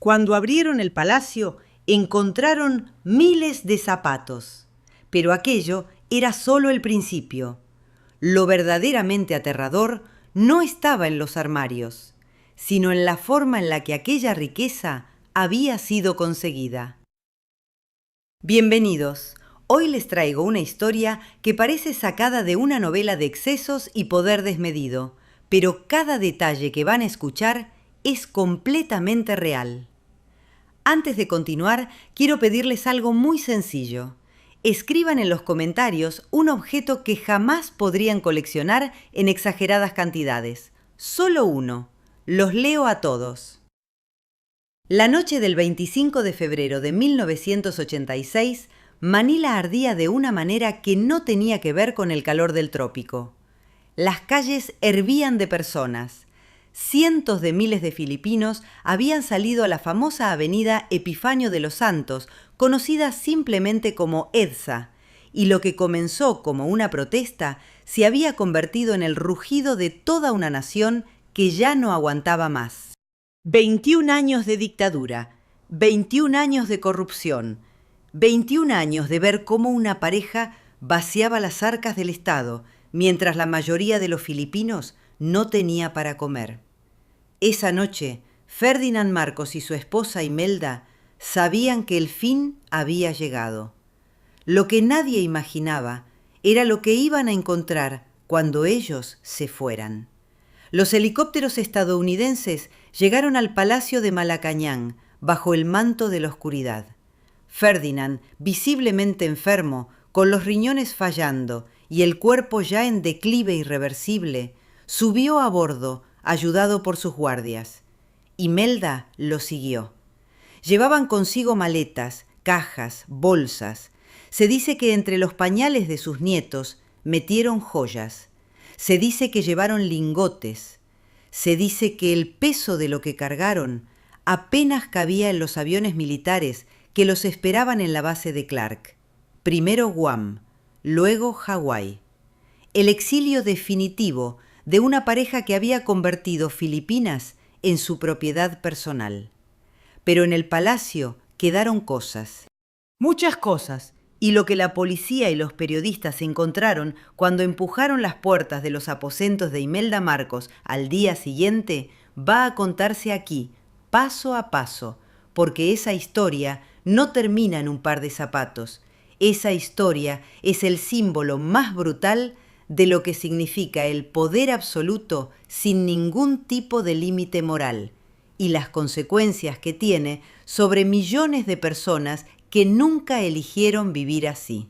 Cuando abrieron el palacio, encontraron miles de zapatos. Pero aquello era solo el principio. Lo verdaderamente aterrador no estaba en los armarios, sino en la forma en la que aquella riqueza había sido conseguida. Bienvenidos. Hoy les traigo una historia que parece sacada de una novela de excesos y poder desmedido, pero cada detalle que van a escuchar es completamente real. Antes de continuar, quiero pedirles algo muy sencillo. Escriban en los comentarios un objeto que jamás podrían coleccionar en exageradas cantidades. Solo uno. Los leo a todos. La noche del 25 de febrero de 1986, Manila ardía de una manera que no tenía que ver con el calor del trópico. Las calles hervían de personas. Cientos de miles de filipinos habían salido a la famosa avenida Epifanio de los Santos, conocida simplemente como EDSA, y lo que comenzó como una protesta se había convertido en el rugido de toda una nación que ya no aguantaba más. 21 años de dictadura, 21 años de corrupción, 21 años de ver cómo una pareja vaciaba las arcas del Estado, mientras la mayoría de los filipinos no tenía para comer. Esa noche, Ferdinand Marcos y su esposa Imelda sabían que el fin había llegado. Lo que nadie imaginaba era lo que iban a encontrar cuando ellos se fueran. Los helicópteros estadounidenses llegaron al Palacio de Malacañang bajo el manto de la oscuridad. Ferdinand, visiblemente enfermo, con los riñones fallando y el cuerpo ya en declive irreversible, subió a bordo, ayudado por sus guardias. Imelda lo siguió. Llevaban consigo maletas, cajas, bolsas. Se dice que entre los pañales de sus nietos metieron joyas. Se dice que llevaron lingotes. Se dice que el peso de lo que cargaron apenas cabía en los aviones militares que los esperaban en la base de Clark. Primero Guam, luego Hawái. El exilio definitivo de una pareja que había convertido Filipinas en su propiedad personal. Pero en el palacio quedaron cosas. Muchas cosas. Y lo que la policía y los periodistas encontraron cuando empujaron las puertas de los aposentos de Imelda Marcos al día siguiente va a contarse aquí, paso a paso, porque esa historia no termina en un par de zapatos. Esa historia es el símbolo más brutal de lo que significa el poder absoluto sin ningún tipo de límite moral y las consecuencias que tiene sobre millones de personas que nunca eligieron vivir así.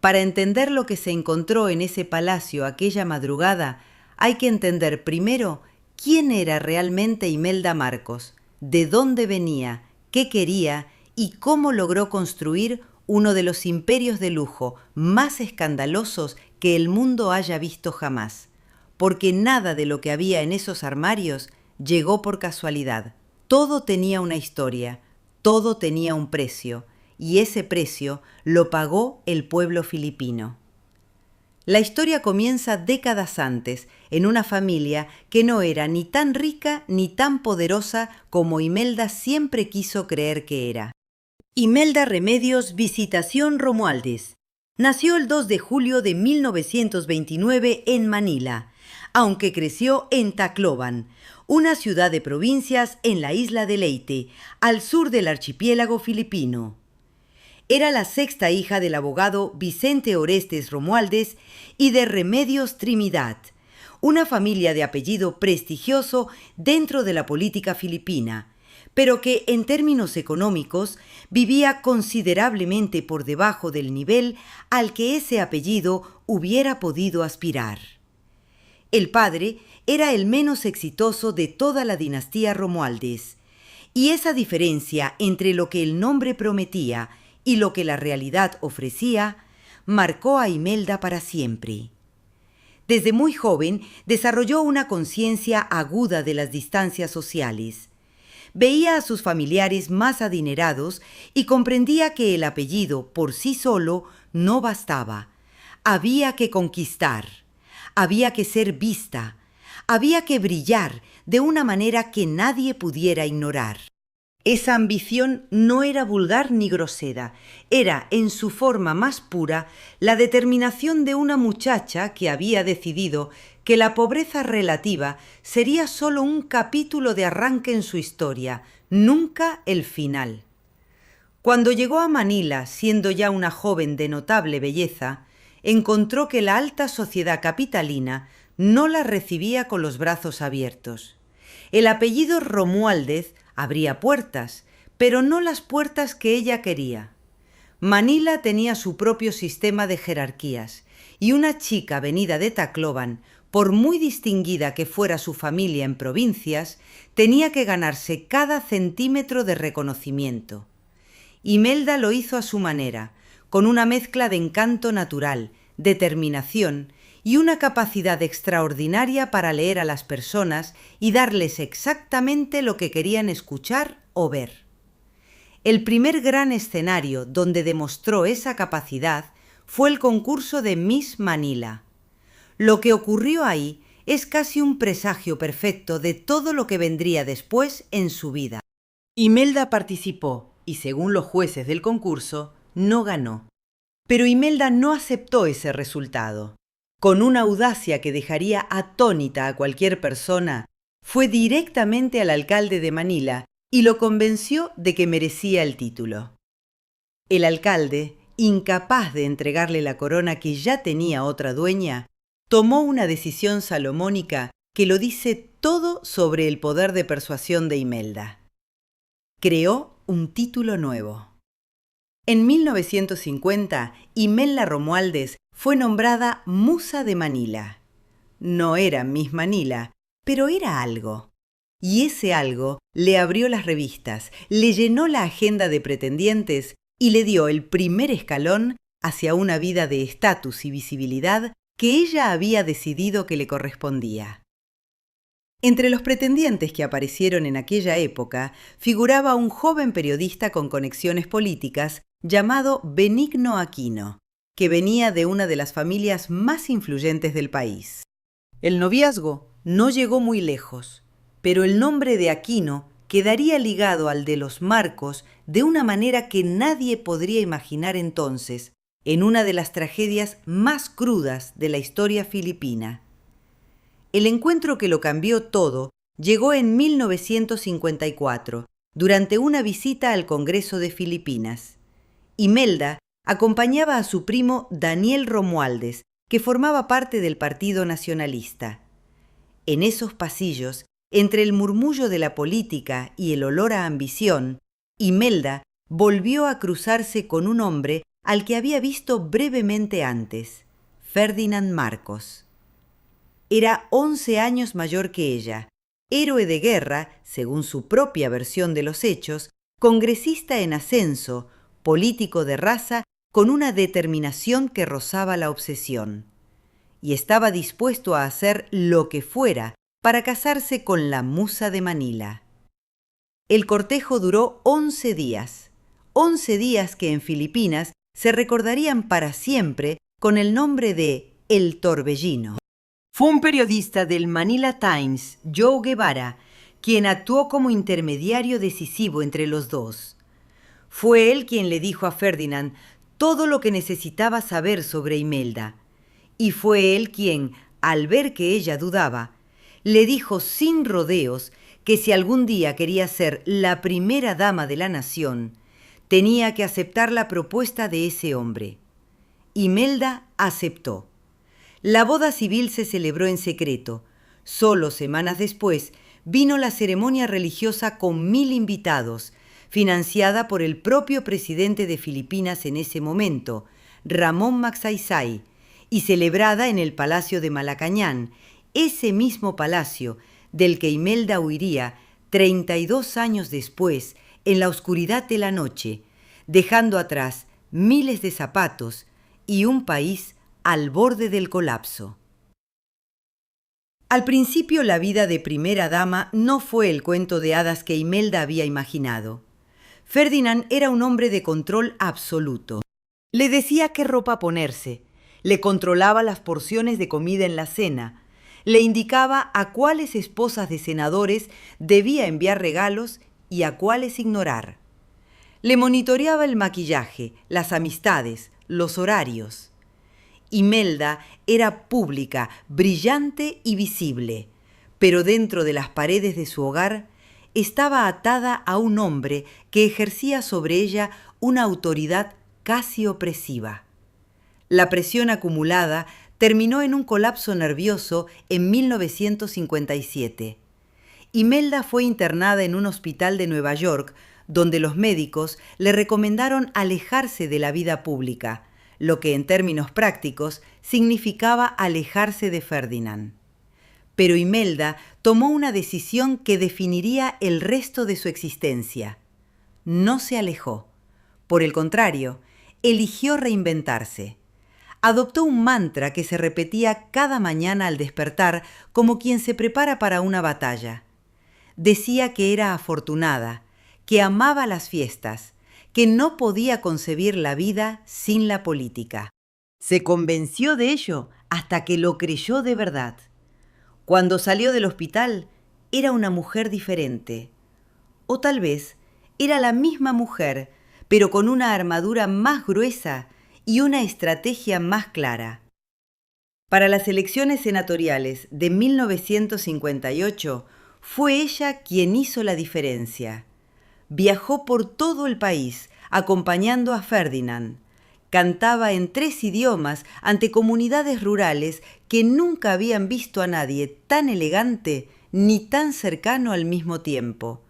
Para entender lo que se encontró en ese palacio aquella madrugada, hay que entender primero quién era realmente Imelda Marcos, de dónde venía, qué quería y cómo logró construir uno de los imperios de lujo más escandalosos que el mundo haya visto jamás, porque nada de lo que había en esos armarios llegó por casualidad. Todo tenía una historia, todo tenía un precio, y ese precio lo pagó el pueblo filipino. La historia comienza décadas antes, en una familia que no era ni tan rica ni tan poderosa como Imelda siempre quiso creer que era. Imelda Remedios Visitación Romualdez nació el 2 de julio de 1929 en Manila, aunque creció en Tacloban, una ciudad de provincias en la isla de Leyte, al sur del archipiélago filipino. Era la sexta hija del abogado Vicente Orestes Romualdez y de Remedios Trinidad, una familia de apellido prestigioso dentro de la política filipina, pero que en términos económicos vivía considerablemente por debajo del nivel al que ese apellido hubiera podido aspirar. El padre era el menos exitoso de toda la dinastía Romualdez, y esa diferencia entre lo que el nombre prometía y lo que la realidad ofrecía marcó a Imelda para siempre. Desde muy joven desarrolló una conciencia aguda de las distancias sociales. Veía a sus familiares más adinerados y comprendía que el apellido por sí solo no bastaba. Había que conquistar, había que ser vista, había que brillar de una manera que nadie pudiera ignorar. Esa ambición no era vulgar ni grosera, era, en su forma más pura, la determinación de una muchacha que había decidido que la pobreza relativa sería solo un capítulo de arranque en su historia, nunca el final. Cuando llegó a Manila, siendo ya una joven de notable belleza, encontró que la alta sociedad capitalina no la recibía con los brazos abiertos. El apellido Romualdez abría puertas, pero no las puertas que ella quería. Manila tenía su propio sistema de jerarquías, y una chica venida de Tacloban, por muy distinguida que fuera su familia en provincias, tenía que ganarse cada centímetro de reconocimiento. Imelda lo hizo a su manera, con una mezcla de encanto natural, determinación y una capacidad extraordinaria para leer a las personas y darles exactamente lo que querían escuchar o ver. El primer gran escenario donde demostró esa capacidad fue el concurso de Miss Manila. Lo que ocurrió ahí es casi un presagio perfecto de todo lo que vendría después en su vida. Imelda participó y, según los jueces del concurso, no ganó. Pero Imelda no aceptó ese resultado. Con una audacia que dejaría atónita a cualquier persona, fue directamente al alcalde de Manila y lo convenció de que merecía el título. El alcalde, incapaz de entregarle la corona que ya tenía otra dueña, tomó una decisión salomónica que lo dice todo sobre el poder de persuasión de Imelda. Creó un título nuevo. En 1950, Imelda Romualdez fue nombrada Musa de Manila. No era Miss Manila, pero era algo. Y ese algo le abrió las revistas, le llenó la agenda de pretendientes y le dio el primer escalón hacia una vida de estatus y visibilidad que ella había decidido que le correspondía. Entre los pretendientes que aparecieron en aquella época figuraba un joven periodista con conexiones políticas llamado Benigno Aquino, que venía de una de las familias más influyentes del país. El noviazgo no llegó muy lejos, pero el nombre de Aquino quedaría ligado al de los Marcos de una manera que nadie podría imaginar entonces, en una de las tragedias más crudas de la historia filipina. El encuentro que lo cambió todo llegó en 1954, durante una visita al Congreso de Filipinas. Imelda acompañaba a su primo Daniel Romualdez, que formaba parte del Partido Nacionalista. En esos pasillos, entre el murmullo de la política y el olor a ambición, Imelda volvió a cruzarse con un hombre al que había visto brevemente antes, Ferdinand Marcos. Era 11 años mayor que ella, héroe de guerra, según su propia versión de los hechos, congresista en ascenso, político de raza con una determinación que rozaba la obsesión. Y estaba dispuesto a hacer lo que fuera para casarse con la Musa de Manila. El cortejo duró 11 días que en Filipinas se recordarían para siempre con el nombre de El Torbellino. Fue un periodista del Manila Times, Joe Guevara, quien actuó como intermediario decisivo entre los dos. Fue él quien le dijo a Ferdinand todo lo que necesitaba saber sobre Imelda, y fue él quien, al ver que ella dudaba, le dijo sin rodeos que si algún día quería ser la primera dama de la nación, tenía que aceptar la propuesta de ese hombre. Imelda aceptó. La boda civil se celebró en secreto. Solo semanas después vino la ceremonia religiosa con 1000 invitados, financiada por el propio presidente de Filipinas en ese momento, Ramón Magsaysay, y celebrada en el Palacio de Malacañán, ese mismo palacio del que Imelda huiría 32 años después en la oscuridad de la noche, dejando atrás miles de zapatos y un país al borde del colapso. Al principio la vida de primera dama no fue el cuento de hadas que Imelda había imaginado. Ferdinand era un hombre de control absoluto. Le decía qué ropa ponerse, le controlaba las porciones de comida en la cena, le indicaba a cuáles esposas de senadores debía enviar regalos y a cuáles ignorar. Le monitoreaba el maquillaje, las amistades, los horarios. Imelda era pública, brillante y visible, pero dentro de las paredes de su hogar estaba atada a un hombre que ejercía sobre ella una autoridad casi opresiva. La presión acumulada terminó en un colapso nervioso en 1957. Imelda fue internada en un hospital de Nueva York, donde los médicos le recomendaron alejarse de la vida pública, lo que en términos prácticos significaba alejarse de Ferdinand. Pero Imelda tomó una decisión que definiría el resto de su existencia. No se alejó. Por el contrario, eligió reinventarse. Adoptó un mantra que se repetía cada mañana al despertar como quien se prepara para una batalla. Decía que era afortunada, que amaba las fiestas, que no podía concebir la vida sin la política. Se convenció de ello hasta que lo creyó de verdad. Cuando salió del hospital, era una mujer diferente. O tal vez era la misma mujer, pero con una armadura más gruesa y una estrategia más clara. Para las elecciones senatoriales de 1958, fue ella quien hizo la diferencia. Viajó por todo el país, acompañando a Ferdinand. Cantaba en 3 idiomas ante comunidades rurales que nunca habían visto a nadie tan elegante ni tan cercano al mismo tiempo.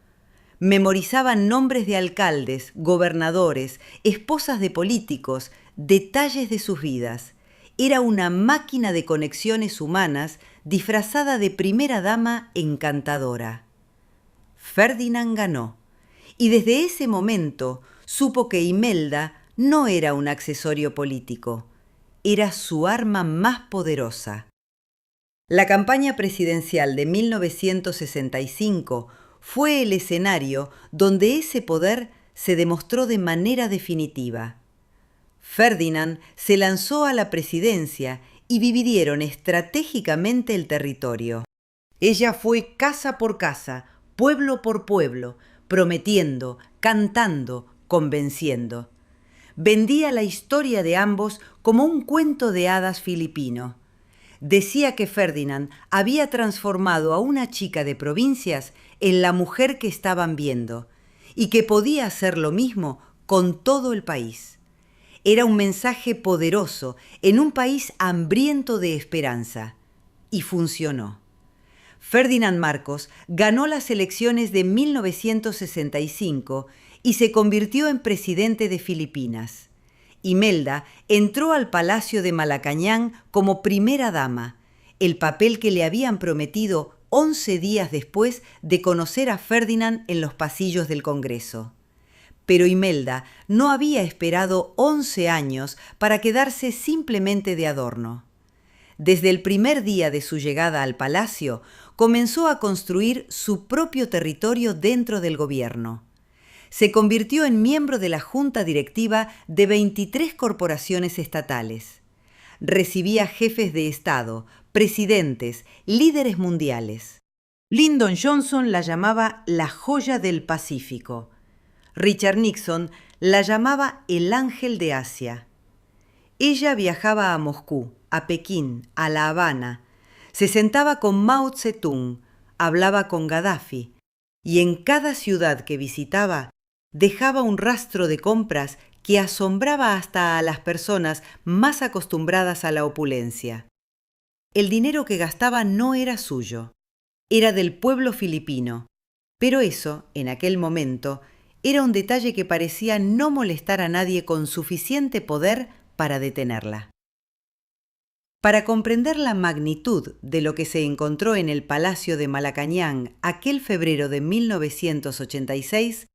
Memorizaban nombres de alcaldes, gobernadores, esposas de políticos, detalles de sus vidas. Era una máquina de conexiones humanas disfrazada de primera dama encantadora. Ferdinand ganó, y desde ese momento supo que Imelda no era un accesorio político, era su arma más poderosa. La campaña presidencial de 1965 fue el escenario donde ese poder se demostró de manera definitiva. Ferdinand se lanzó a la presidencia y dividieron estratégicamente el territorio. Ella fue casa por casa, pueblo por pueblo, prometiendo, cantando, convenciendo. Vendía la historia de ambos como un cuento de hadas filipino. Decía que Ferdinand había transformado a una chica de provincias en la mujer que estaban viendo y que podía hacer lo mismo con todo el país. Era un mensaje poderoso en un país hambriento de esperanza. Y funcionó. Ferdinand Marcos ganó las elecciones de 1965 y se convirtió en presidente de Filipinas. Imelda entró al Palacio de Malacañang como primera dama, el papel que le habían prometido 11 días después de conocer a Ferdinand en los pasillos del Congreso. Pero Imelda no había esperado 11 años para quedarse simplemente de adorno. Desde el primer día de su llegada al palacio, comenzó a construir su propio territorio dentro del gobierno. Se convirtió en miembro de la junta directiva de 23 corporaciones estatales. Recibía jefes de Estado, presidentes, líderes mundiales. Lyndon Johnson la llamaba la joya del Pacífico. Richard Nixon la llamaba el ángel de Asia. Ella viajaba a Moscú, a Pekín, a La Habana, se sentaba con Mao Zedong, hablaba con Gaddafi, y en cada ciudad que visitaba dejaba un rastro de compras que asombraba hasta a las personas más acostumbradas a la opulencia. El dinero que gastaba no era suyo, era del pueblo filipino, pero eso, en aquel momento, era un detalle que parecía no molestar a nadie con suficiente poder para detenerla. Para comprender la magnitud de lo que se encontró en el Palacio de Malacañang aquel febrero de 1986,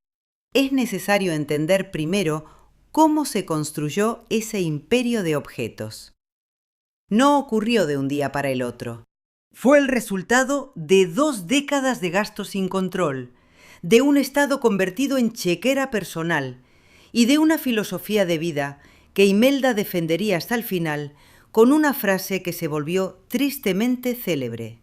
es necesario entender primero cómo se construyó ese imperio de objetos. No ocurrió de un día para el otro. Fue el resultado de 2 décadas de gasto sin control, de un Estado convertido en chequera personal y de una filosofía de vida que Imelda defendería hasta el final con una frase que se volvió tristemente célebre.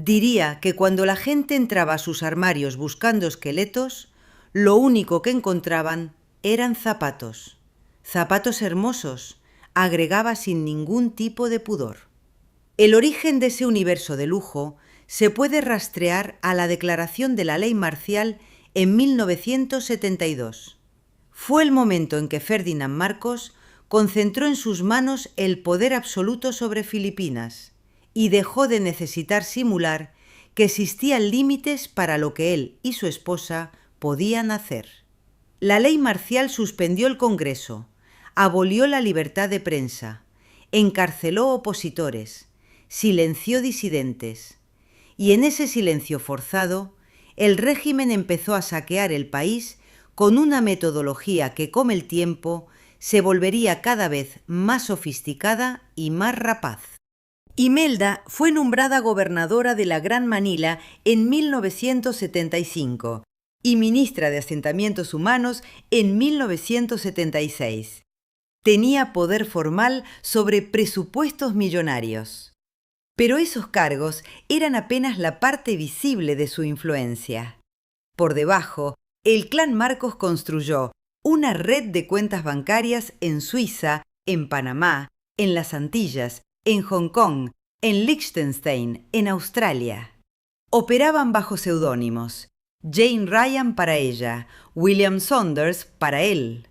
Diría que cuando la gente entraba a sus armarios buscando esqueletos, lo único que encontraban eran zapatos. Zapatos hermosos, agregaba sin ningún tipo de pudor. El origen de ese universo de lujo se puede rastrear a la declaración de la ley marcial en 1972. Fue el momento en que Ferdinand Marcos concentró en sus manos el poder absoluto sobre Filipinas y dejó de necesitar simular que existían límites para lo que él y su esposa podían hacer. La ley marcial suspendió el Congreso, abolió la libertad de prensa, encarceló opositores, silenció disidentes, y en ese silencio forzado, el régimen empezó a saquear el país con una metodología que con el tiempo se volvería cada vez más sofisticada y más rapaz. Imelda fue nombrada gobernadora de la Gran Manila en 1975 y ministra de Asentamientos Humanos en 1976. Tenía poder formal sobre presupuestos millonarios. Pero esos cargos eran apenas la parte visible de su influencia. Por debajo, el clan Marcos construyó una red de cuentas bancarias en Suiza, en Panamá, en las Antillas, en Hong Kong, en Liechtenstein, en Australia. Operaban bajo seudónimos. Jane Ryan para ella, William Saunders para él.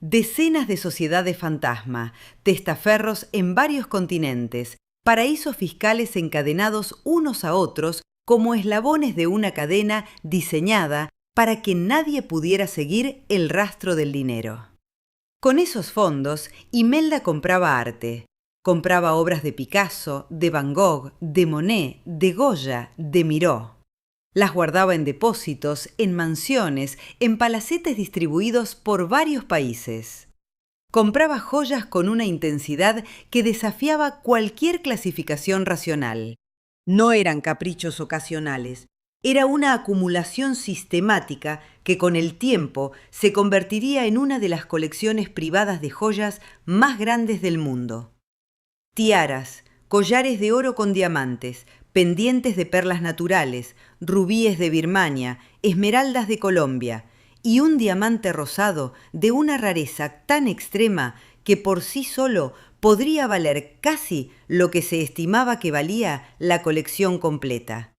Decenas de sociedades fantasma, testaferros en varios continentes, paraísos fiscales encadenados unos a otros como eslabones de una cadena diseñada para que nadie pudiera seguir el rastro del dinero. Con esos fondos, Imelda compraba arte. Compraba obras de Picasso, de Van Gogh, de Monet, de Goya, de Miró. Las guardaba en depósitos, en mansiones, en palacetes distribuidos por varios países. Compraba joyas con una intensidad que desafiaba cualquier clasificación racional. No eran caprichos ocasionales, era una acumulación sistemática que con el tiempo se convertiría en una de las colecciones privadas de joyas más grandes del mundo. Tiaras, collares de oro con diamantes, pendientes de perlas naturales, rubíes de Birmania, esmeraldas de Colombia y un diamante rosado de una rareza tan extrema que por sí solo podría valer casi lo que se estimaba que valía la colección completa.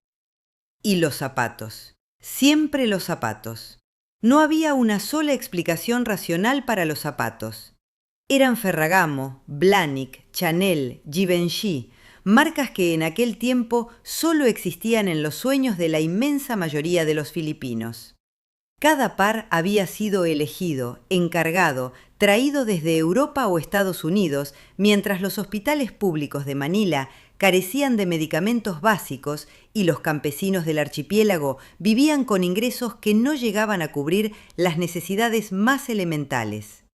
Y los zapatos, siempre los zapatos. No había una sola explicación racional para los zapatos. Eran Ferragamo, Blahnik, Chanel, Givenchy, marcas que en aquel tiempo solo existían en los sueños de la inmensa mayoría de los filipinos. Cada par había sido elegido, encargado, traído desde Europa o Estados Unidos, mientras los hospitales públicos de Manila carecían de medicamentos básicos y los campesinos del archipiélago vivían con ingresos que no llegaban a cubrir las necesidades más elementales.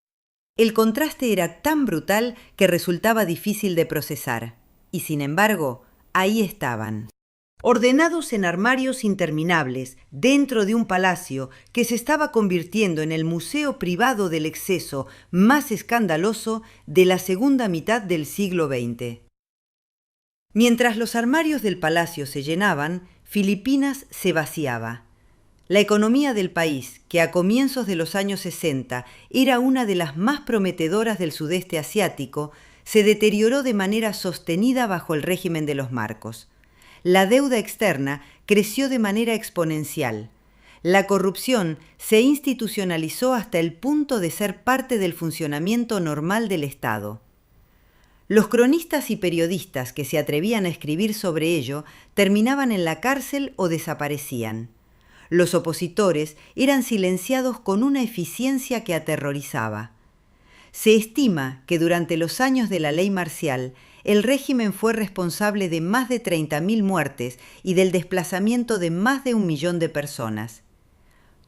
El contraste era tan brutal que resultaba difícil de procesar, y sin embargo, ahí estaban. Ordenados en armarios interminables, dentro de un palacio que se estaba convirtiendo en el museo privado del exceso más escandaloso de la segunda mitad del siglo XX. Mientras los armarios del palacio se llenaban, Filipinas se vaciaba. La economía del país, que a comienzos de los años 60 era una de las más prometedoras del sudeste asiático, se deterioró de manera sostenida bajo el régimen de los Marcos. La deuda externa creció de manera exponencial. La corrupción se institucionalizó hasta el punto de ser parte del funcionamiento normal del Estado. Los cronistas y periodistas que se atrevían a escribir sobre ello terminaban en la cárcel o desaparecían. Los opositores eran silenciados con una eficiencia que aterrorizaba. Se estima que durante los años de la ley marcial, el régimen fue responsable de más de 30.000 muertes y del desplazamiento de más de 1 millón de personas.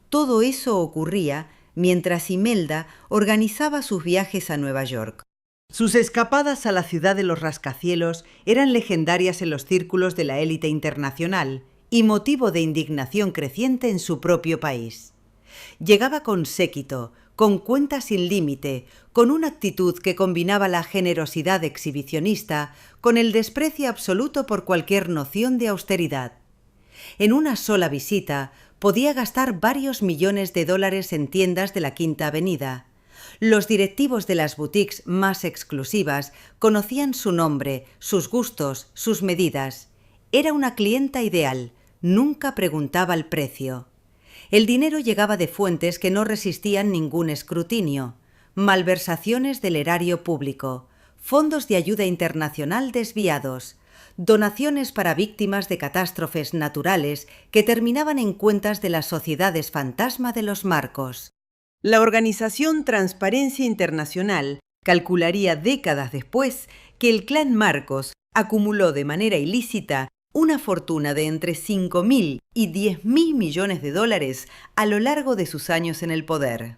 Todo eso ocurría mientras Imelda organizaba sus viajes a Nueva York. Sus escapadas a la ciudad de los rascacielos eran legendarias en los círculos de la élite internacional y motivo de indignación creciente en su propio país. Llegaba con séquito, con cuentas sin límite, con una actitud que combinaba la generosidad exhibicionista con el desprecio absoluto por cualquier noción de austeridad. En una sola visita podía gastar varios millones de dólares en tiendas de la Quinta Avenida. Los directivos de las boutiques más exclusivas conocían su nombre, sus gustos, sus medidas. Era una clienta ideal, nunca preguntaba el precio. El dinero llegaba de fuentes que no resistían ningún escrutinio: malversaciones del erario público, fondos de ayuda internacional desviados, donaciones para víctimas de catástrofes naturales que terminaban en cuentas de las sociedades fantasma de los Marcos. La organización Transparencia Internacional calcularía décadas después que el clan Marcos acumuló de manera ilícita una fortuna de entre 5.000 y 10.000 millones de dólares a lo largo de sus años en el poder.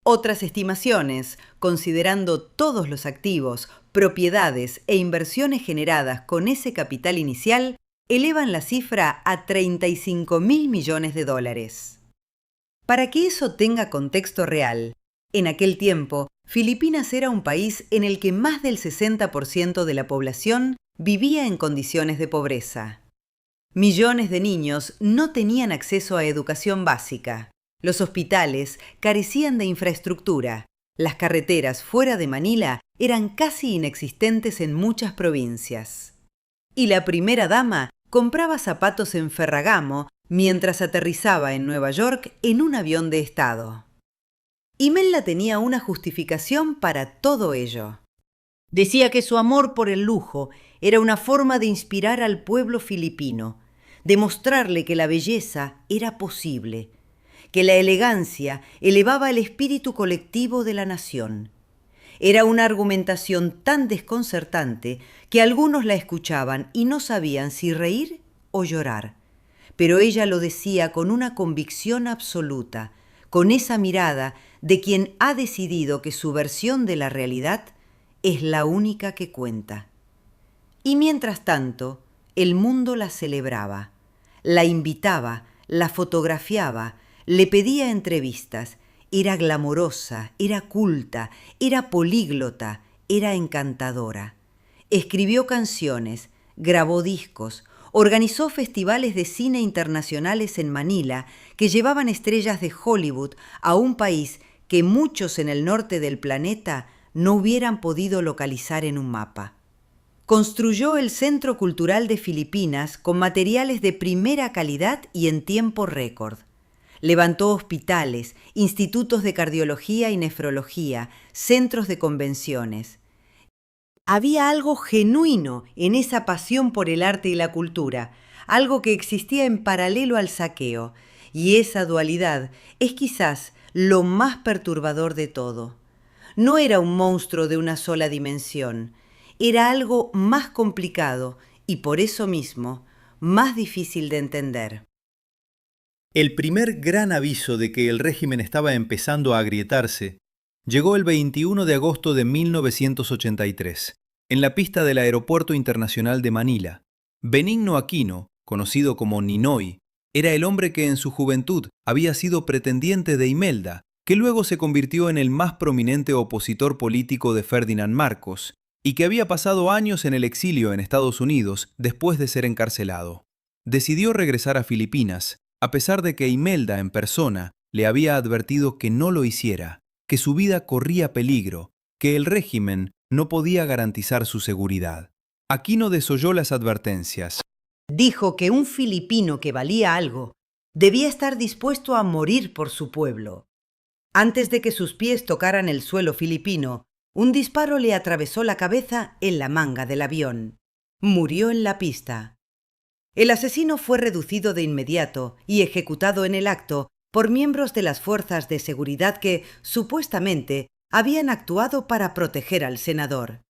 Otras estimaciones, considerando todos los activos, propiedades e inversiones generadas con ese capital inicial, elevan la cifra a 35.000 millones de dólares. Para que eso tenga contexto real, en aquel tiempo, Filipinas era un país en el que más del 60% de la población vivía en condiciones de pobreza. Millones de niños no tenían acceso a educación básica. Los hospitales carecían de infraestructura. Las carreteras fuera de Manila eran casi inexistentes en muchas provincias. Y la primera dama compraba zapatos en Ferragamo mientras aterrizaba en Nueva York en un avión de Estado. Imelda tenía una justificación para todo ello. Decía que su amor por el lujo era una forma de inspirar al pueblo filipino, de mostrarle que la belleza era posible, que la elegancia elevaba el espíritu colectivo de la nación. Era una argumentación tan desconcertante que algunos la escuchaban y no sabían si reír o llorar. Pero ella lo decía con una convicción absoluta, con esa mirada de quien ha decidido que su versión de la realidad es la única que cuenta. Y mientras tanto, el mundo la celebraba, la invitaba, la fotografiaba, le pedía entrevistas. Era glamorosa, era culta, era políglota, era encantadora. Escribió canciones, grabó discos, organizó festivales de cine internacionales en Manila que llevaban estrellas de Hollywood a un país que muchos en el norte del planeta no hubieran podido localizar en un mapa. Construyó el Centro Cultural de Filipinas con materiales de primera calidad y en tiempo récord. Levantó hospitales, institutos de cardiología y nefrología, centros de convenciones. Había algo genuino en esa pasión por el arte y la cultura, algo que existía en paralelo al saqueo, y esa dualidad es quizás lo más perturbador de todo. No era un monstruo de una sola dimensión, era algo más complicado y por eso mismo más difícil de entender. El primer gran aviso de que el régimen estaba empezando a agrietarse llegó el 21 de agosto de 1983, en la pista del Aeropuerto Internacional de Manila. Benigno Aquino, conocido como Ninoy, era el hombre que en su juventud había sido pretendiente de Imelda, que luego se convirtió en el más prominente opositor político de Ferdinand Marcos, y que había pasado años en el exilio en Estados Unidos después de ser encarcelado. Decidió regresar a Filipinas, a pesar de que Imelda en persona le había advertido que no lo hiciera, que su vida corría peligro, que el régimen no podía garantizar su seguridad. Aquino desoyó las advertencias. Dijo que un filipino que valía algo debía estar dispuesto a morir por su pueblo. Antes de que sus pies tocaran el suelo filipino, un disparo le atravesó la cabeza en la manga del avión. Murió en la pista. El asesino fue reducido de inmediato y ejecutado en el acto por miembros de las fuerzas de seguridad que, supuestamente, habían actuado para proteger al senador.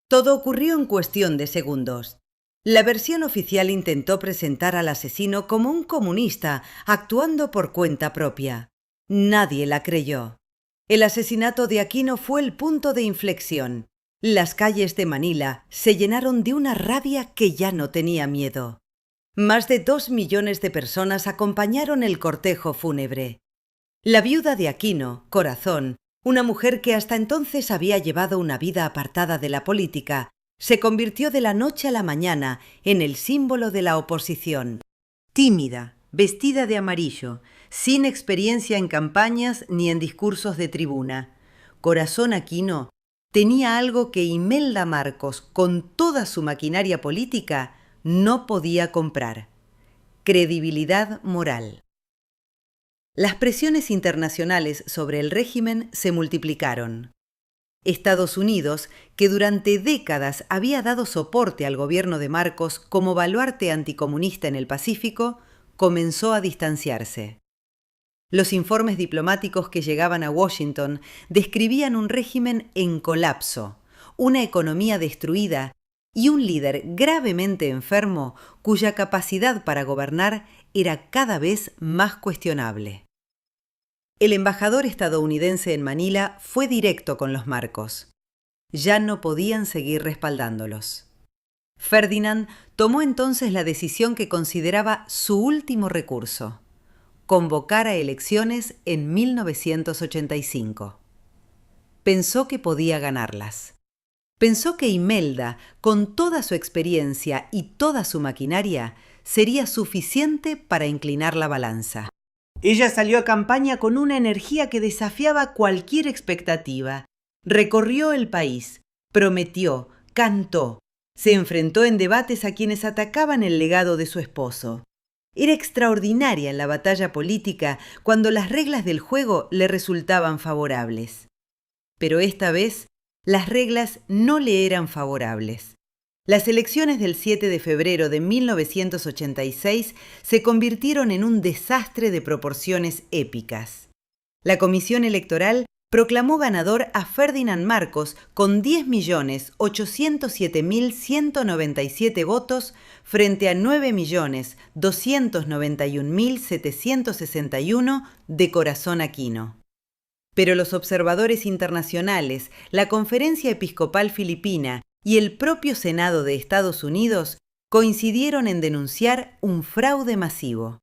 Todo ocurrió en cuestión de segundos. La versión oficial intentó presentar al asesino como un comunista actuando por cuenta propia. Nadie la creyó. El asesinato de Aquino fue el punto de inflexión. Las calles de Manila se llenaron de una rabia que ya no tenía miedo. Más de 2 millones de personas acompañaron el cortejo fúnebre. La viuda de Aquino, Corazón, una mujer que hasta entonces había llevado una vida apartada de la política, se convirtió de la noche a la mañana en el símbolo de la oposición. Tímida, vestida de amarillo, sin experiencia en campañas ni en discursos de tribuna, Corazón Aquino tenía algo que Imelda Marcos, con toda su maquinaria política, no podía comprar: credibilidad moral. Las presiones internacionales sobre el régimen se multiplicaron. Estados Unidos, que durante décadas había dado soporte al gobierno de Marcos como baluarte anticomunista en el Pacífico, comenzó a distanciarse. Los informes diplomáticos que llegaban a Washington describían un régimen en colapso, una economía destruida y un líder gravemente enfermo cuya capacidad para gobernar era cada vez más cuestionable. El embajador estadounidense en Manila fue directo con los Marcos. Ya no podían seguir respaldándolos. Ferdinand tomó entonces la decisión que consideraba su último recurso: convocar a elecciones en 1985. Pensó que podía ganarlas. Pensó que Imelda, con toda su experiencia y toda su maquinaria, sería suficiente para inclinar la balanza. Ella salió a campaña con una energía que desafiaba cualquier expectativa. Recorrió el país, prometió, cantó, se enfrentó en debates a quienes atacaban el legado de su esposo. Era extraordinaria en la batalla política cuando las reglas del juego le resultaban favorables. Pero esta vez, las reglas no le eran favorables. Las elecciones del 7 de febrero de 1986 se convirtieron en un desastre de proporciones épicas. La Comisión Electoral proclamó ganador a Ferdinand Marcos con 10.807.197 votos frente a 9.291.761 de Corazón Aquino. Pero los observadores internacionales, la Conferencia Episcopal Filipina y el propio Senado de Estados Unidos coincidieron en denunciar un fraude masivo.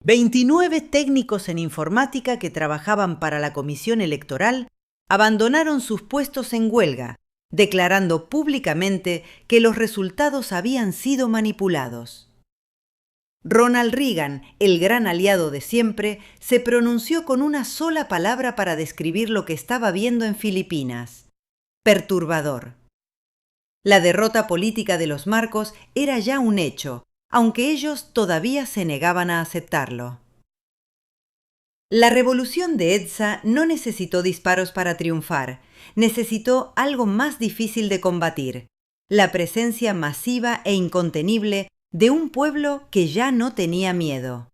29 técnicos en informática que trabajaban para la Comisión Electoral abandonaron sus puestos en huelga, declarando públicamente que los resultados habían sido manipulados. Ronald Reagan, el gran aliado de siempre, se pronunció con una sola palabra para describir lo que estaba viendo en Filipinas: perturbador. La derrota política de los Marcos era ya un hecho, aunque ellos todavía se negaban a aceptarlo. La revolución de Edsa no necesitó disparos para triunfar, necesitó algo más difícil de combatir: la presencia masiva e incontenible de un pueblo que ya no tenía miedo.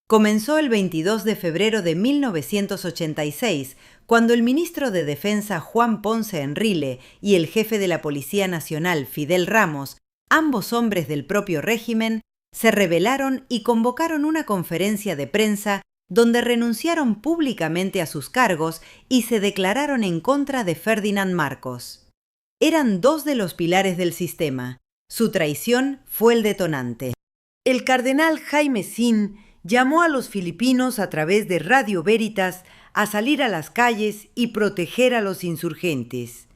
Comenzó el 22 de febrero de 1986, cuando el ministro de Defensa Juan Ponce Enrile y el jefe de la Policía Nacional Fidel Ramos, ambos hombres del propio régimen, se rebelaron y convocaron una conferencia de prensa donde renunciaron públicamente a sus cargos y se declararon en contra de Ferdinand Marcos. Eran dos de los pilares del sistema. Su traición fue el detonante. El cardenal Jaime Sin llamó a los filipinos a través de Radio Veritas a salir a las calles y proteger a los insurgentes.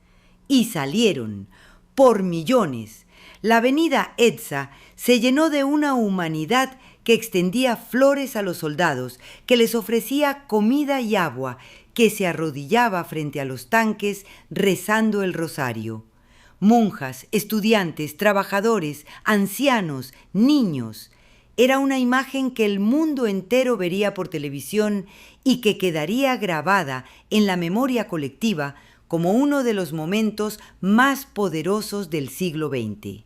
Y salieron, por millones. La avenida Edsa se llenó de una humanidad que extendía flores a los soldados, que les ofrecía comida y agua, que se arrodillaba frente a los tanques rezando el rosario. Monjas, estudiantes, trabajadores, ancianos, niños. Era una imagen que el mundo entero vería por televisión y que quedaría grabada en la memoria colectiva como uno de los momentos más poderosos del siglo XX.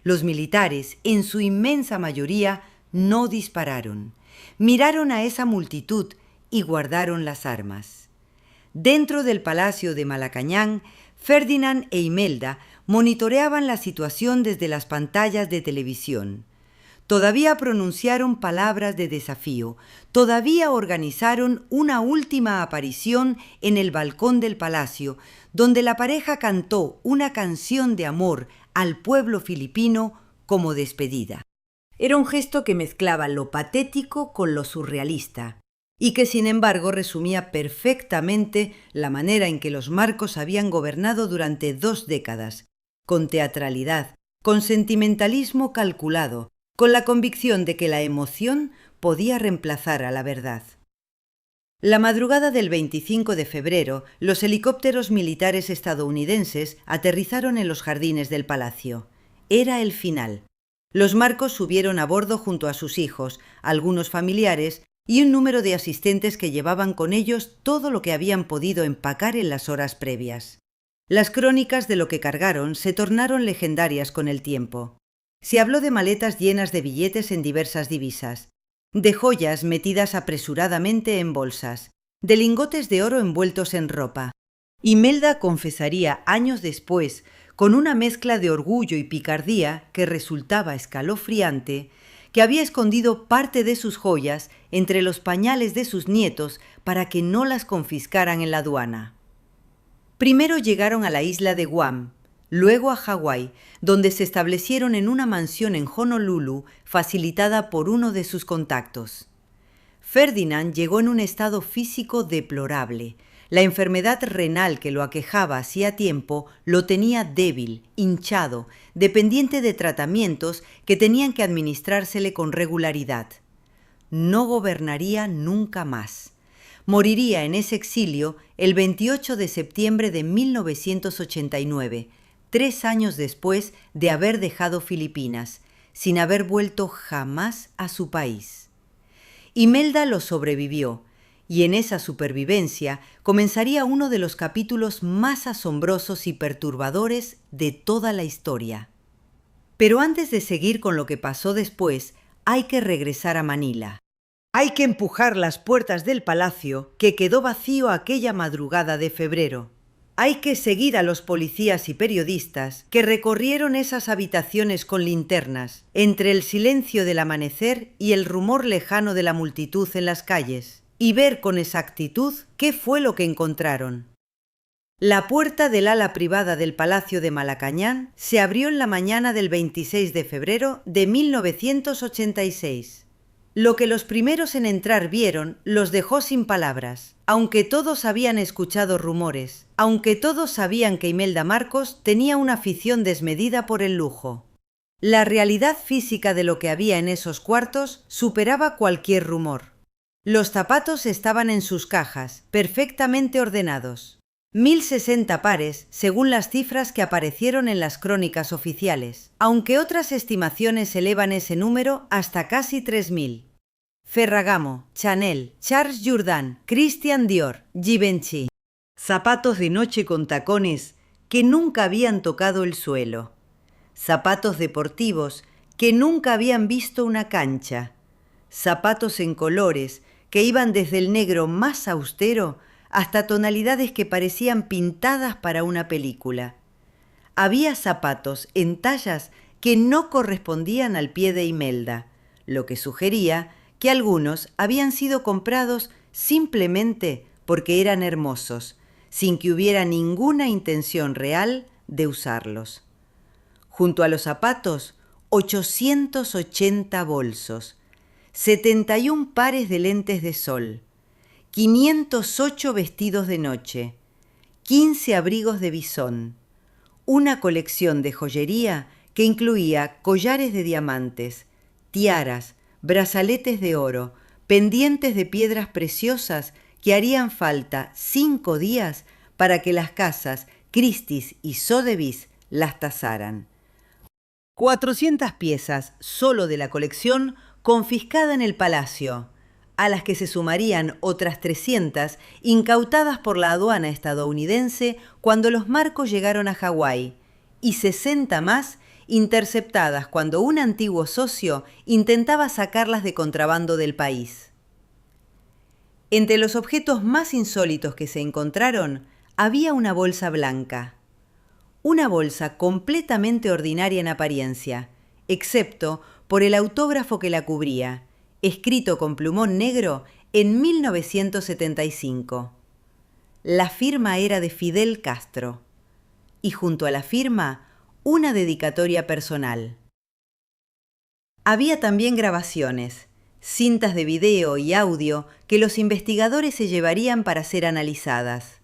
Los militares, en su inmensa mayoría, no dispararon. Miraron a esa multitud y guardaron las armas. Dentro del palacio de Malacañán, Ferdinand e Imelda monitoreaban la situación desde las pantallas de televisión. Todavía pronunciaron palabras de desafío, todavía organizaron una última aparición en el balcón del palacio, donde la pareja cantó una canción de amor al pueblo filipino como despedida. Era un gesto que mezclaba lo patético con lo surrealista. y que sin embargo resumía perfectamente la manera en que los Marcos habían gobernado durante 2 décadas, con teatralidad, con sentimentalismo calculado, con la convicción de que la emoción podía reemplazar a la verdad. La madrugada del 25 de febrero, los helicópteros militares estadounidenses aterrizaron en los jardines del palacio. Era el final. Los Marcos subieron a bordo junto a sus hijos, algunos familiares y un número de asistentes que llevaban con ellos todo lo que habían podido empacar en las horas previas. Las crónicas de lo que cargaron se tornaron legendarias con el tiempo. Se habló de maletas llenas de billetes en diversas divisas, de joyas metidas apresuradamente en bolsas, de lingotes de oro envueltos en ropa. Imelda confesaría años después, con una mezcla de orgullo y picardía que resultaba escalofriante, que había escondido parte de sus joyas entre los pañales de sus nietos para que no las confiscaran en la aduana. Primero llegaron a la isla de Guam, luego a Hawái, donde se establecieron en una mansión en Honolulu facilitada por uno de sus contactos. Ferdinand llegó en un estado físico deplorable. La enfermedad renal que lo aquejaba hacía tiempo lo tenía débil, hinchado, dependiente de tratamientos que tenían que administrársele con regularidad. No gobernaría nunca más. Moriría en ese exilio el 28 de septiembre de 1989, 3 años después de haber dejado Filipinas, sin haber vuelto jamás a su país. Imelda lo sobrevivió, y en esa supervivencia comenzaría uno de los capítulos más asombrosos y perturbadores de toda la historia. Pero antes de seguir con lo que pasó después, hay que regresar a Manila. Hay que empujar las puertas del palacio, que quedó vacío aquella madrugada de febrero. Hay que seguir a los policías y periodistas que recorrieron esas habitaciones con linternas, entre el silencio del amanecer y el rumor lejano de la multitud en las calles, y ver con exactitud qué fue lo que encontraron. La puerta del ala privada del Palacio de Malacañán se abrió en la mañana del 26 de febrero de 1986. Lo que los primeros en entrar vieron los dejó sin palabras. Aunque todos habían escuchado rumores, aunque todos sabían que Imelda Marcos tenía una afición desmedida por el lujo. La realidad física de lo que había en esos cuartos superaba cualquier rumor. Los zapatos estaban en sus cajas, perfectamente ordenados. 1060 pares, según las cifras que aparecieron en las crónicas oficiales, aunque otras estimaciones elevan ese número hasta casi 3000. Ferragamo, Chanel, Charles Jourdan, Christian Dior, Givenchy. Zapatos de noche con tacones que nunca habían tocado el suelo. Zapatos deportivos que nunca habían visto una cancha. Zapatos en colores que iban desde el negro más austero hasta tonalidades que parecían pintadas para una película. Había zapatos en tallas que no correspondían al pie de Imelda, lo que sugería que algunos habían sido comprados simplemente porque eran hermosos, sin que hubiera ninguna intención real de usarlos. Junto a los zapatos, 880 bolsos, 71 pares de lentes de sol, 508 vestidos de noche, 15 abrigos de bisón, una colección de joyería que incluía collares de diamantes, tiaras, brazaletes de oro, pendientes de piedras preciosas que harían falta 5 días para que las casas Christie's y Sotheby's las tasaran. 400 piezas solo de la colección confiscada en el palacio, a las que se sumarían otras 300 incautadas por la aduana estadounidense cuando los Marcos llegaron a Hawái, y 60 más interceptadas cuando un antiguo socio intentaba sacarlas de contrabando del país. Entre los objetos más insólitos que se encontraron había una bolsa blanca. Una bolsa completamente ordinaria en apariencia, excepto por el autógrafo que la cubría, escrito con plumón negro en 1975. La firma era de Fidel Castro, y junto a la firma, una dedicatoria personal. Había también grabaciones, cintas de video y audio que los investigadores se llevarían para ser analizadas,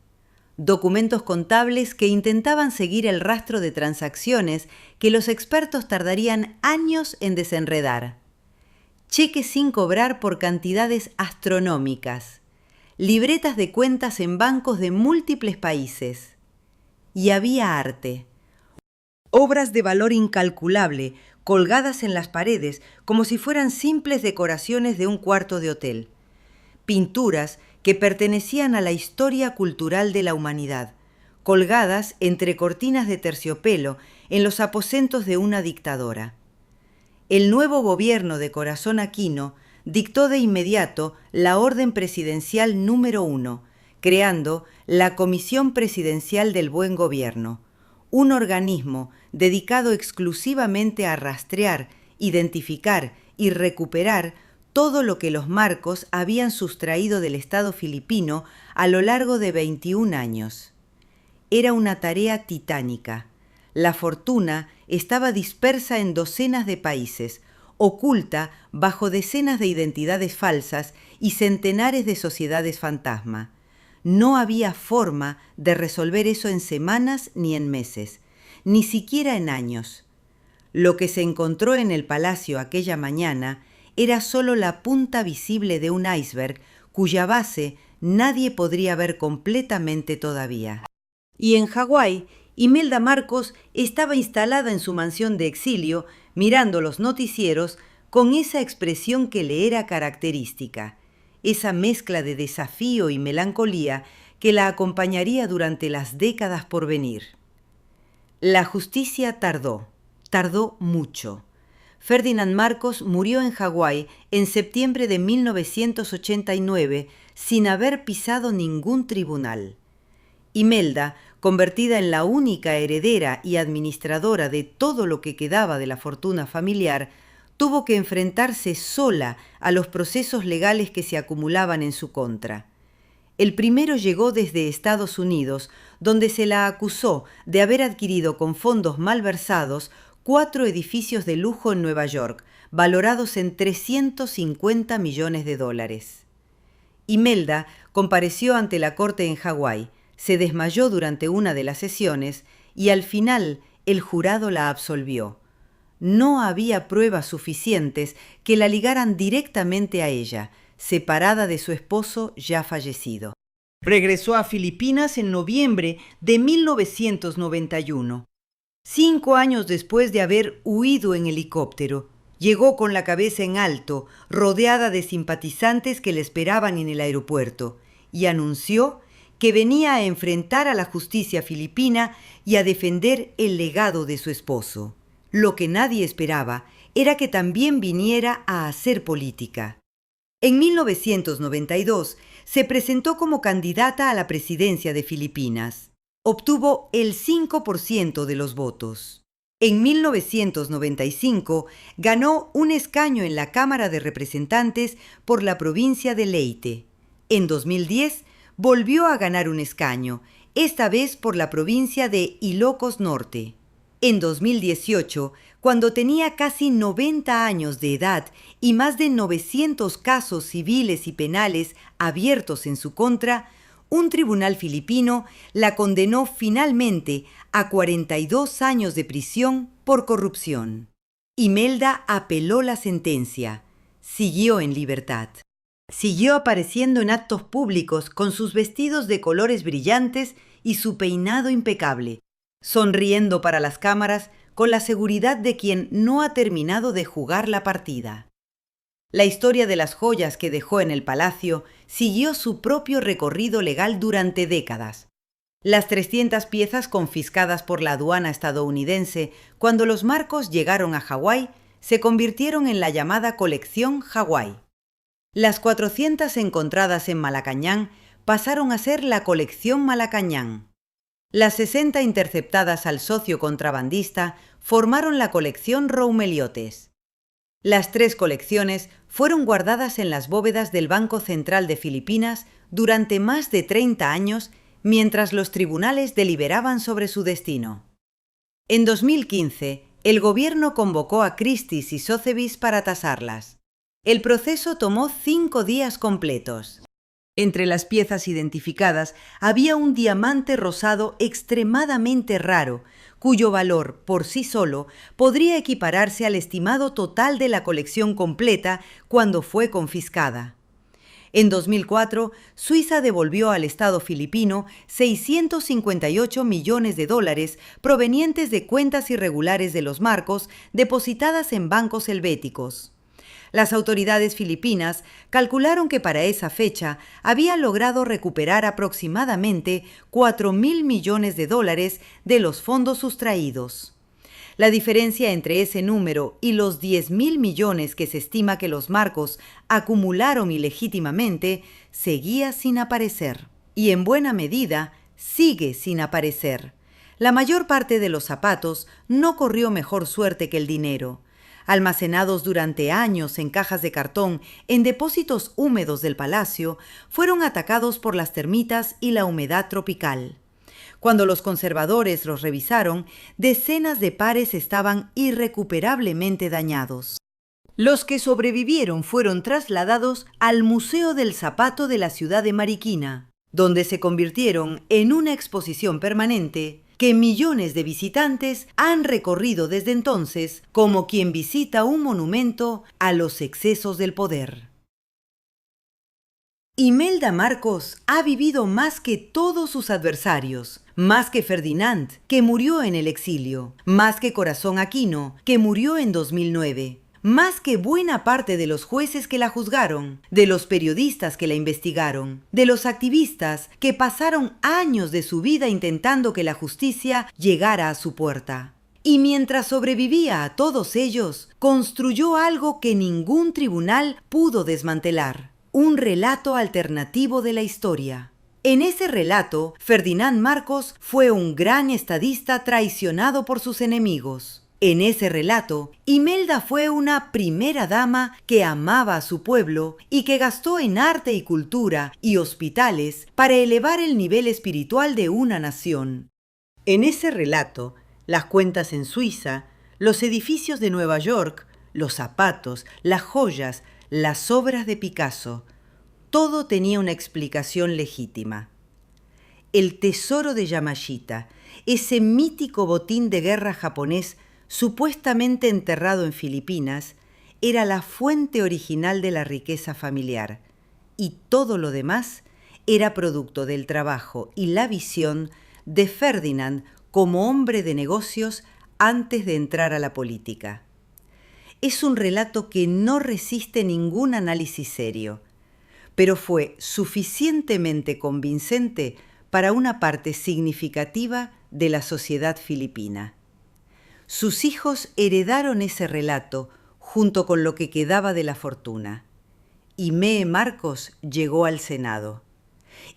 documentos contables que intentaban seguir el rastro de transacciones que los expertos tardarían años en desenredar, cheques sin cobrar por cantidades astronómicas, libretas de cuentas en bancos de múltiples países. Y había arte, obras de valor incalculable colgadas en las paredes como si fueran simples decoraciones de un cuarto de hotel, pinturas que pertenecían a la historia cultural de la humanidad, colgadas entre cortinas de terciopelo en los aposentos de una dictadora. El nuevo gobierno de Corazón Aquino dictó de inmediato la Orden Presidencial número 1, creando la Comisión Presidencial del Buen Gobierno, un organismo dedicado exclusivamente a rastrear, identificar y recuperar todo lo que los Marcos habían sustraído del Estado filipino a lo largo de 21 años. Era una tarea titánica. La fortuna estaba dispersa en docenas de países, oculta bajo decenas de identidades falsas y centenares de sociedades fantasma. No había forma de resolver eso en semanas ni en meses, ni siquiera en años. Lo que se encontró en el palacio aquella mañana era solo la punta visible de un iceberg cuya base nadie podría ver completamente todavía. Y en Hawái, Imelda Marcos estaba instalada en su mansión de exilio, mirando los noticieros con esa expresión que le era característica, esa mezcla de desafío y melancolía que la acompañaría durante las décadas por venir. La justicia tardó mucho. Ferdinand Marcos murió en Hawái en septiembre de 1989 sin haber pisado ningún tribunal. Imelda, convertida en la única heredera y administradora de todo lo que quedaba de la fortuna familiar, tuvo que enfrentarse sola a los procesos legales que se acumulaban en su contra. El primero llegó desde Estados Unidos, donde se la acusó de haber adquirido con fondos malversados 4 edificios de lujo en Nueva York, valorados en $350 millones. Imelda compareció ante la corte en Hawái, se desmayó durante una de las sesiones y al final el jurado la absolvió. No había pruebas suficientes que la ligaran directamente a ella, separada de su esposo ya fallecido. Regresó a Filipinas en noviembre de 1991. 5 años después de haber huido en helicóptero, llegó con la cabeza en alto, rodeada de simpatizantes que le esperaban en el aeropuerto, y anunció que venía a enfrentar a la justicia filipina y a defender el legado de su esposo. Lo que nadie esperaba era que también viniera a hacer política. En 1992 se presentó como candidata a la presidencia de Filipinas. Obtuvo el 5% de los votos. En 1995 ganó un escaño en la Cámara de Representantes por la provincia de Leyte. En 2010 volvió a ganar un escaño, esta vez por la provincia de Ilocos Norte. En 2018, cuando tenía casi 90 años de edad y más de 900 casos civiles y penales abiertos en su contra, un tribunal filipino la condenó finalmente a 42 años de prisión por corrupción. Imelda apeló la sentencia. Siguió en libertad. Siguió apareciendo en actos públicos con sus vestidos de colores brillantes y su peinado impecable, sonriendo para las cámaras con la seguridad de quien no ha terminado de jugar la partida. La historia de las joyas que dejó en el palacio siguió su propio recorrido legal durante décadas. Las 300 piezas confiscadas por la aduana estadounidense cuando los Marcos llegaron a Hawái se convirtieron en la llamada colección Hawái. Las 400 encontradas en Malacañán pasaron a ser la colección Malacañán. Las 60 interceptadas al socio contrabandista formaron la colección Roumeliotes. Las 3 colecciones fueron guardadas en las bóvedas del Banco Central de Filipinas durante más de 30 años mientras los tribunales deliberaban sobre su destino. En 2015, el gobierno convocó a Christie's y Sotheby's para tasarlas. El proceso tomó 5 días completos. Entre las piezas identificadas había un diamante rosado extremadamente raro, cuyo valor por sí solo podría equipararse al estimado total de la colección completa cuando fue confiscada. En 2004, Suiza devolvió al Estado filipino $658 millones provenientes de cuentas irregulares de los Marcos depositadas en bancos helvéticos. Las autoridades filipinas calcularon que para esa fecha habían logrado recuperar aproximadamente $4.000 millones de los fondos sustraídos. La diferencia entre ese número y los 10.000 millones que se estima que los Marcos acumularon ilegítimamente seguía sin aparecer. Y en buena medida sigue sin aparecer. La mayor parte de los zapatos no corrió mejor suerte que el dinero. Almacenados durante años en cajas de cartón en depósitos húmedos del palacio, fueron atacados por las termitas y la humedad tropical. Cuando los conservadores los revisaron, decenas de pares estaban irrecuperablemente dañados. Los que sobrevivieron fueron trasladados al Museo del Zapato de la ciudad de Marikina, donde se convirtieron en una exposición permanente que millones de visitantes han recorrido desde entonces como quien visita un monumento a los excesos del poder. Imelda Marcos ha vivido más que todos sus adversarios, más que Ferdinand, que murió en el exilio, más que Corazón Aquino, que murió en 2009, más que buena parte de los jueces que la juzgaron, de los periodistas que la investigaron, de los activistas que pasaron años de su vida intentando que la justicia llegara a su puerta. Y mientras sobrevivía a todos ellos, construyó algo que ningún tribunal pudo desmantelar: un relato alternativo de la historia. En ese relato, Ferdinand Marcos fue un gran estadista traicionado por sus enemigos. En ese relato, Imelda fue una primera dama que amaba a su pueblo y que gastó en arte y cultura y hospitales para elevar el nivel espiritual de una nación. En ese relato, las cuentas en Suiza, los edificios de Nueva York, los zapatos, las joyas, las obras de Picasso, todo tenía una explicación legítima. El tesoro de Yamashita, ese mítico botín de guerra japonés supuestamente enterrado en Filipinas, era la fuente original de la riqueza familiar, y todo lo demás era producto del trabajo y la visión de Ferdinand como hombre de negocios antes de entrar a la política. Es un relato que no resiste ningún análisis serio, pero fue suficientemente convincente para una parte significativa de la sociedad filipina. Sus hijos heredaron ese relato junto con lo que quedaba de la fortuna. Imee Marcos llegó al Senado.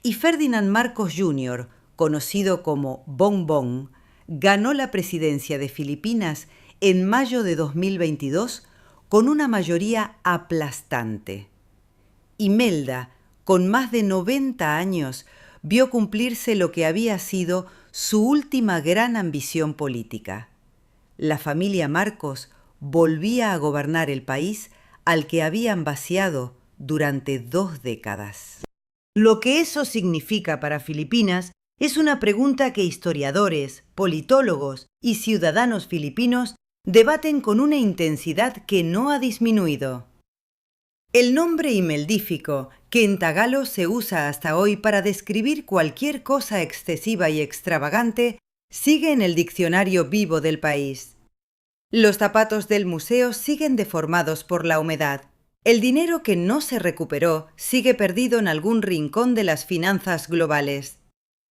Y Ferdinand Marcos Jr., conocido como Bon Bon, ganó la presidencia de Filipinas en mayo de 2022 con una mayoría aplastante. Imelda, con más de 90 años, vio cumplirse lo que había sido su última gran ambición política. La familia Marcos volvía a gobernar el país al que habían vaciado durante 2 décadas. Lo que eso significa para Filipinas es una pregunta que historiadores, politólogos y ciudadanos filipinos debaten con una intensidad que no ha disminuido. El nombre imeldífico, que en tagalo se usa hasta hoy para describir cualquier cosa excesiva y extravagante, sigue en el diccionario vivo del país. Los zapatos del museo siguen deformados por la humedad. El dinero que no se recuperó sigue perdido en algún rincón de las finanzas globales.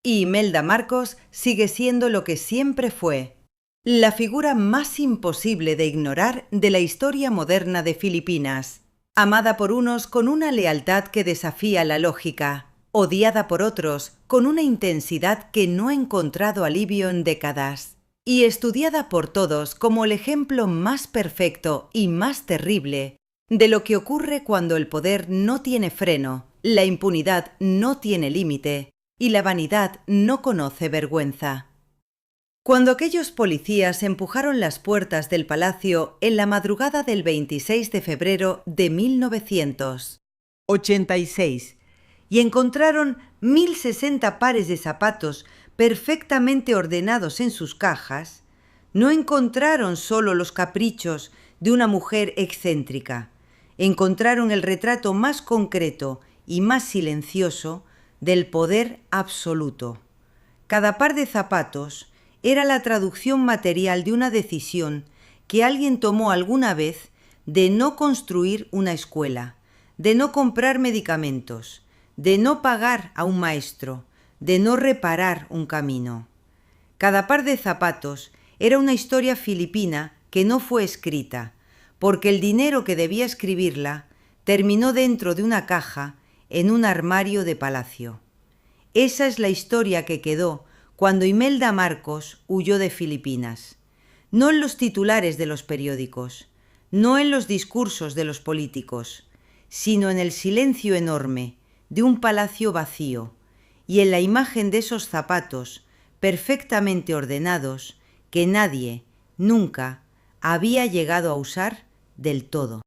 Y Imelda Marcos sigue siendo lo que siempre fue: la figura más imposible de ignorar de la historia moderna de Filipinas. Amada por unos con una lealtad que desafía la lógica, odiada por otros con una intensidad que no ha encontrado alivio en décadas, y estudiada por todos como el ejemplo más perfecto y más terrible de lo que ocurre cuando el poder no tiene freno, la impunidad no tiene límite y la vanidad no conoce vergüenza. Cuando aquellos policías empujaron las puertas del palacio en la madrugada del 26 de febrero de 1986 y encontraron 1060 pares de zapatos perfectamente ordenados en sus cajas, no encontraron solo los caprichos de una mujer excéntrica, encontraron el retrato más concreto y más silencioso del poder absoluto. Cada par de zapatos era la traducción material de una decisión que alguien tomó alguna vez de no construir una escuela, de no comprar medicamentos, de no pagar a un maestro, de no reparar un camino. Cada par de zapatos era una historia filipina que no fue escrita, porque el dinero que debía escribirla terminó dentro de una caja en un armario de palacio. Esa es la historia que quedó cuando Imelda Marcos huyó de Filipinas, no en los titulares de los periódicos, no en los discursos de los políticos, sino en el silencio enorme de un palacio vacío y en la imagen de esos zapatos perfectamente ordenados que nadie nunca había llegado a usar del todo.